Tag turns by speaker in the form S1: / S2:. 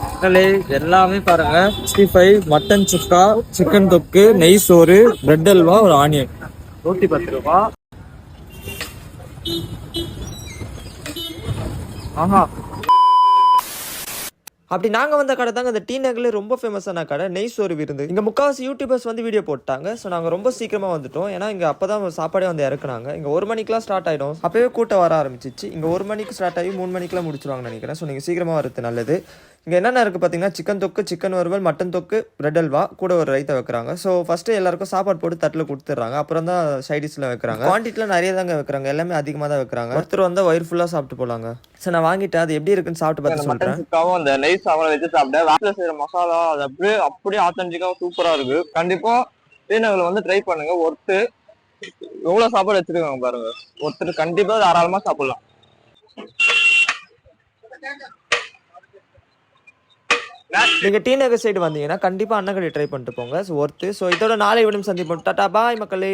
S1: மக்களே எல்லாமே பாருங்க 65 மட்டன் சுக்கா, சிக்கன் தொக்கு, நெய் சோறு, பிரெட் அல்வா, ஒரு ஆனியன். 110 ரூபா. ஆஹா.
S2: அப்படி நாங்கள் வந்த கடை தாங்க அந்த டி நகர்ல ரொம்ப ஃபேமஸான கடை நெய் சோறு விருந்து. இங்கே முக்கால்வாசி யூடியூபர்ஸ் வந்து வீடியோ போட்டாங்க. ஸோ நாங்கள் ரொம்ப சீக்கிரமாக வந்துட்டோம். ஏன்னா இங்கே அப்போ தான் சாப்பாடே வந்து இறக்குனாங்க. இங்கே 1 மணிக்கெலாம் ஸ்டார்ட் ஆகிடும். அப்போவே கூட்டம் வர ஆரம்பிச்சிச்சு. இங்கே 1 மணிக்கு ஸ்டார்ட் ஆகி 3 மணிக்கெலாம் முடிச்சுருவாங்கன்னு நினைக்கிறேன். ஸோ நீங்கள் சீக்கிரமாக வரது நல்லது. இங்கே என்னென்ன இருக்குது பார்த்தீங்கன்னா சிக்கன் தொக்கு, சிக்கன் வறுவல், மட்டன் தொக்கு, பிரெட் அல்வா, கூட ஒரு ரைத்தை வைக்கிறாங்க. ஸோ ஃபஸ்ட்டு எல்லாருக்கும் சாப்பாடு போட்டு தட்டில் கொடுத்துட்றாங்க. அப்புறம் தான் சைடிஷ்லாம் வைக்கிறாங்க. குவான்டிட்டியில் நிறைய தாங்க வைக்கிறாங்க. எல்லாமே அதிகமாக தான் வைக்கிறாங்க. ஒருத்தர் வந்து வயிறு ஃபுல்லாக சாப்பிட்டு போகலாங்க. ஸோ நான் வாங்கிட்டேன். அது எப்படி இருக்குன்னு சாப்பிட்டு பார்த்து சொல்கிறேன்.
S3: சுக்காவும் அந்த நெய் சாப்பாடு வச்சு சாப்பிட்டேன். வீட்டுல செய்யற மசாலா அது அப்படியே ஆத்தென்டிக்காவும் சூப்பரா இருக்கு. கண்டிப்பா டீநகர்ல வந்து ட்ரை பண்ணுங்க. ஒருத்தர் எவ்வளவு சாப்பாடு வச்சிருக்காங்க பாருங்க. ஒருத்தர் கண்டிப்பா தாராளமா சாப்பிடலாம்.
S2: நீங்கள் டி நகர் சைடு வந்தீங்கன்னா கண்டிப்பாக அண்ணன் கடை ட்ரை பண்ணிட்டு போங்க. So worth. ஸோ இதோட நாளை விடும் சந்திப்போம். டாடா பாய் மக்களே.